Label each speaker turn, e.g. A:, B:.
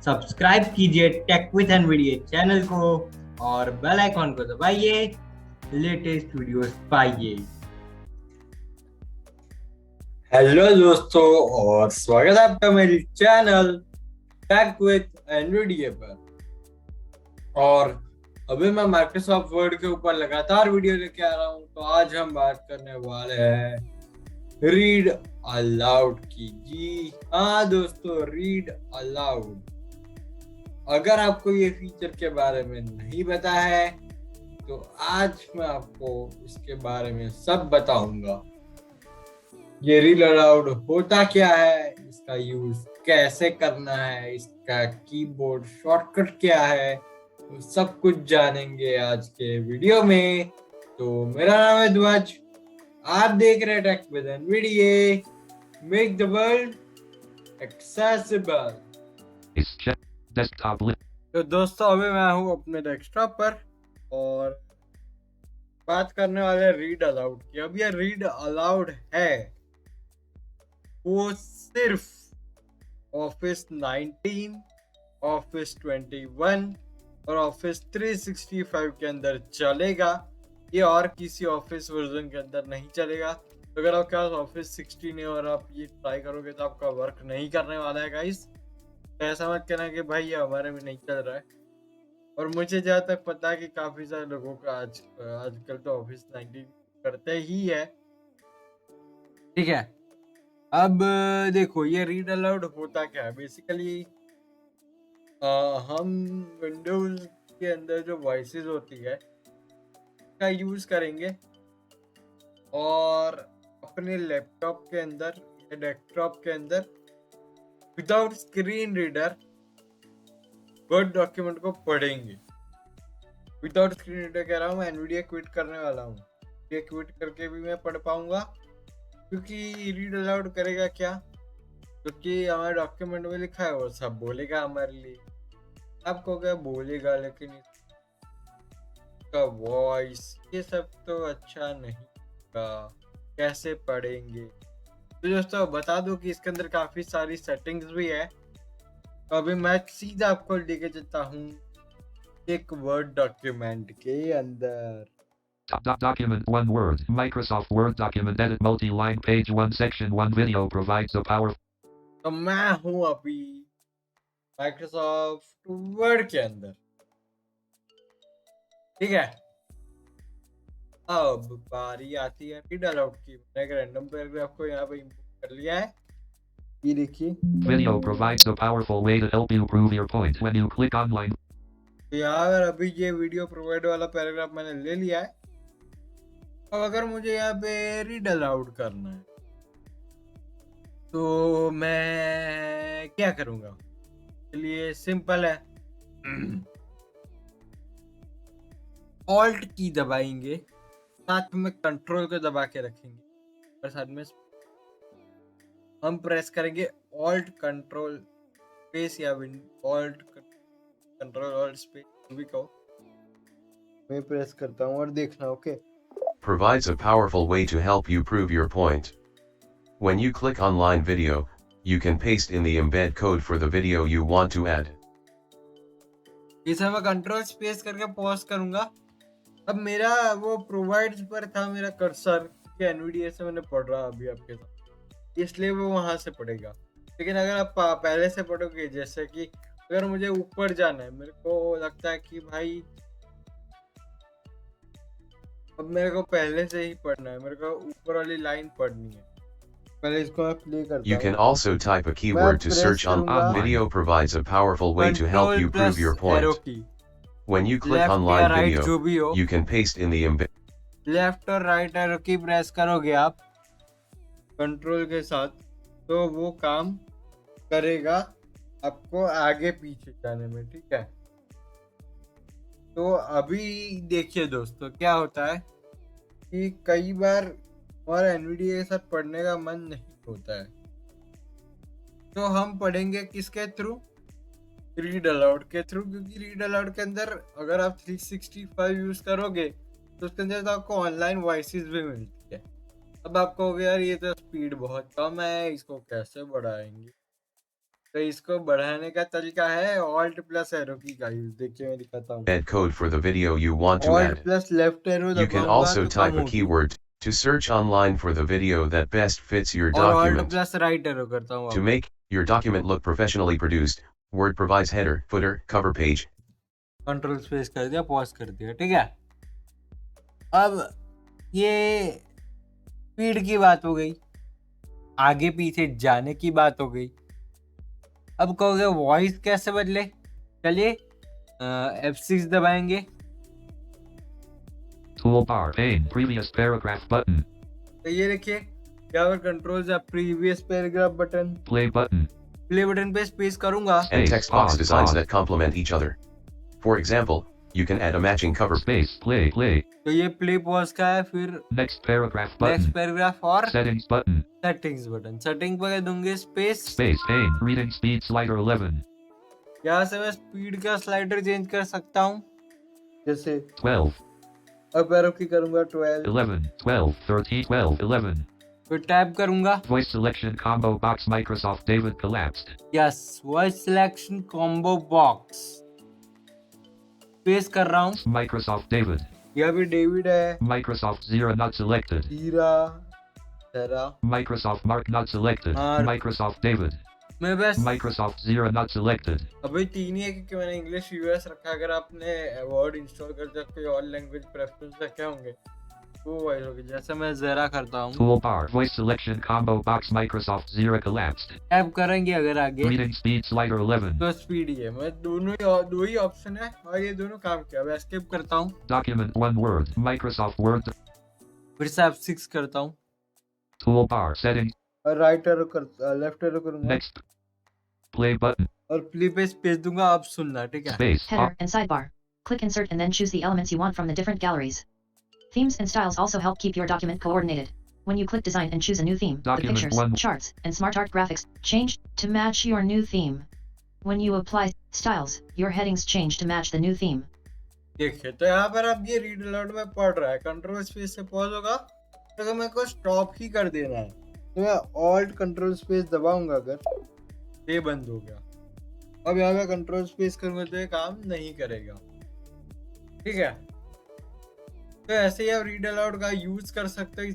A: Subscribe कीजिए take with NVDA channel को और बेल आइकॉन को दबाइए, लेटेस्ट वीडियोस पाइए। हेलो दोस्तों और स्वागत है आपका मेरे चैनल टेक विद एनवीडीए पर। और अभी मैं माइक्रोसॉफ्ट वर्ड के ऊपर लगातार वीडियो लेके आ रहा हूँ। तो आज हम बात करने वाले हैं रीड अलाउड की। जी हाँ दोस्तों, रीड अलाउड। अगर आपको ये फीचर के बारे में नहीं पता है तो आज मैं आपको इसके बारे में सब बताऊंगा। ये रीड अलाउड होता क्या है, इसका यूज कैसे करना है, इसका कीबोर्ड शॉर्टकट क्या है, तो सब कुछ जानेंगे आज के वीडियो में। तो मेरा नाम है ध्वज, आप देख रहे हैं tech with NVDA, make the world accessible. तो दोस्तों अभी मैं हूँ अपने डेस्कटॉप पर और बात करने वाले रीड अलाउड की। अब ये रीड अलाउड है वो सिर्फ ऑफिस 19, ऑफिस 21 और ऑफिस 365 के अंदर चलेगा। ये और किसी ऑफिस वर्जन के अंदर नहीं चलेगा। तो अगर आपके पास ऑफिस 16 है और आप ये ट्राई करोगे तो आपका वर्क नहीं करने वाला है गाइस। ऐसा मत कहना कि भाई ये हमारे में नहीं चल रहा है। और मुझे जहाँ तक पता है कि काफी सारे लोगों का आजकल तो ऑफिस 19 करते ही है। ठीक है, अब देखो ये रीड अलाउड होता क्या है। बेसिकली हम विंडोज के अंदर जो वॉइसेस होती है का यूज करेंगे और अपने लैपटॉप के अंदर या डेस्कटॉप के अंदर without screen reader word document को पढ़ेंगे। विदाउट स्क्रीन रीडर कह रहा हूँ, मैं एनवीडिया क्विट करने वाला हूँ। ये क्विट करके भी मैं पढ़ पाऊंगा, क्योंकि रीड अलाउड करेगा क्या, क्योंकि हमारे डॉक्यूमेंट में लिखा है वो सब बोलेगा हमारे लिए। आपको क्या बोलेगा, लेकिन इसका वॉइस ये सब तो अच्छा नहीं का, कैसे पढ़ेंगे। तो दोस्तों बता दो कि इसके अंदर काफी सारी सेटिंग्स भी है। तो अभी मैं सीधा आपको लेके चलता हूँ एक वर्ड डॉक्यूमेंट के अंदर।
B: Document 1 Word. Microsoft Word document edit multi-line page 1 section 1 video provides a powerful.
A: तो मैं हूँ अभी माइक्रोसॉफ्ट वर्ड के अंदर। ठीक है, अब बारी आती है रीड अलाउड की। मैंने एक रैंडम पैराग्राफ को यहाँ पे इंपोर्ट कर लिया है, ये देखिए।
B: Video provides a powerful way to help you prove your point when you click online.
A: तो यहाँ पर अभी ये वीडियो प्रोवाइड वाला पैराग्राफ मैंने ले लिया है। अब अगर मुझे यहाँ पे रीड अलाउड करना है तो मैं क्या करूँगा। चलिए सिंपल है, ऑल्ट की दबाएंगे, साथ में कंट्रोल को दबा के रखेंगे और साथ में हम प्रेस करेंगे ऑल्ट कंट्रोल स्पेस या ऑल्ट कंट्रोल ऑल्ट स्पेस भी कहो। मैं प्रेस करता हूँ और देखना। Okay,
C: provides a powerful way to help you prove your point. When you click online video, you can paste in the embed code for the video you want to add.
A: इसे मैं control space करके pause करूंगा। अब मेरा वो provides पर था मेरा कर्सर कि एनवीडिया से मैंने पढ़ रहा अभी आपके साथ, इसलिए वो वहां से पढ़ेगा। लेकिन अगर आप पहले से पढ़ोगे, जैसे कि अगर मुझे ऊपर जाना है, मेरे को लगता है कि भाई अब मेरे को पहले से ही पढ़ना है, मेरे को ऊपर वाली लाइन पढ़नी है। पहले इसको मैं प्ले करता हूं।
C: You can also type a keyword to search on video provides a powerful way to help you prove your point. When you click online video, you can paste in the embed.
A: Left और right arrow की press करोगे आप control के साथ, तो वो काम करेगा आपको आगे पीछे जाने में। ठीक है, तो अभी देखिए दोस्तों क्या होता है कि कई बार हमारा एनवीडिया के साथ पढ़ने का मन नहीं होता है, तो हम पढ़ेंगे किसके थ्रू, रीड अलाउड के थ्रू। क्योंकि रीड अलाउड के अंदर अगर आप 365 यूज करोगे तो उसके अंदर तो आपको ऑनलाइन वॉइसेस भी मिलती है। अब आपको यार ये तो स्पीड बहुत कम है, इसको कैसे बढ़ाएंगे। तो इसको बढ़ाने का तरीका है ऑल्ट प्लस एरो की का यूज। देखिए मैं दिखाता हूँ।
C: Add code for the video you want to
A: alt
C: add.
A: Plus left arrow
C: You can
A: दबाऊंगा
C: also
A: तो
C: type
A: कम
C: a
A: होगी,
C: keyword to search online for the video that best fits your
A: और alt
C: document.
A: Plus right arrow करता हूँ।
C: To make your document look professionally produced, Word provides header, footer, cover page.
A: Control space कर दिया, pause कर दिया, ठीक है। अब ये स्पीड की बात हो गई, आगे पीछे जाने की बात हो गई। अब कहोगे वॉइस कैसे बदले, चलिए F6 दबाएंगे।
B: Toolbar pane, previous paragraph button,
A: तो ये देखिए यहाँ पर कंट्रोल से previous paragraph button,
B: play button,
A: play button पे स्पेस करूंगा,
C: And
B: Space,
C: text box
B: pause,
C: designs
B: pause.
C: that complement each other. For example, you can add a matching cover.
B: space, play,
A: तो ये प्ले पॉज का है। फिर
B: next paragraph
A: next
B: button,
A: paragraph और
B: settings button,
A: settings button. Setting पर दूंगे space.
B: space pane, reading speed slider 11,
A: यहाँ से मैं स्पीड का स्लाइडर चेंज कर सकता हूँ, जैसे
B: 12,
A: अप एरो की करूंगा 12,
B: 11, 12, 13, 12, 11.
A: फिर टैप करूंगा,
B: Voice selection combo box Microsoft David collapsed.
A: Yes voice selection combo box space कर रहा हूँ।
B: Microsoft David.
A: यहाँ भी डेविड है,
B: Microsoft Zero not selected.
A: हीरा, तेरा,
B: Microsoft Mark not selected.
A: Mark.
B: Microsoft David.
A: मैं बस
B: Microsoft Zero not selected.
A: अभी तीन ही है क्योंकि मैंने इंग्लिश यूएस रखा। अगर आपने वर्ड इंस्टॉल करते वक्त कोई और लैंग्वेज प्रेफरेंस रखे होंगे वो वॉइस होगी। जैसे मैं जरा करता हूँ,
B: Toolbar. Voice selection combo box Microsoft Zero collapsed.
A: Tap करेंगे अगर आगे
B: Reading speed slider 11.
A: तो स्पीड ही है। मैं दो ही ऑप्शन है और ये दोनों काम किया। अब एस्केप करता हूँ,
B: Document one word. Microsoft Word.
A: फिर से F6 करता हूँ
B: Toolbar. Settings.
A: और राइट एरो कर लेफ्ट एरो करूंगा
B: Next. Play button.
A: और प्ले पे स्पेस दूंगा। आप सुनना, ठीक है।
B: Space.
D: Header and sidebar. Click insert and then choose the elements you want from the different galleries. Themes and styles also help keep your document coordinated. When you click design and choose a new theme,
B: Document
D: the pictures,
B: one.
D: charts, and smart art graphics change to match your new theme. When you apply styles, your headings change to match the new theme.
A: देखिए तो यहाँ पर अब ये read aloud में पढ़ रहा है, कंट्रोल स्पेस से पॉज होगा। तो अगर मेरे को स्टॉप ही कर देना है तो मैं ऑल्ट कंट्रोल स्पेस दबाऊंगा, अगर ये बंद हो गया। अब यहाँ पे कंट्रोल स्पेस करूंगा तो ये काम नहीं करेगा, ठीक है। तो ऐसे ही आप रीड अलाउड का यूज कर सकते हो।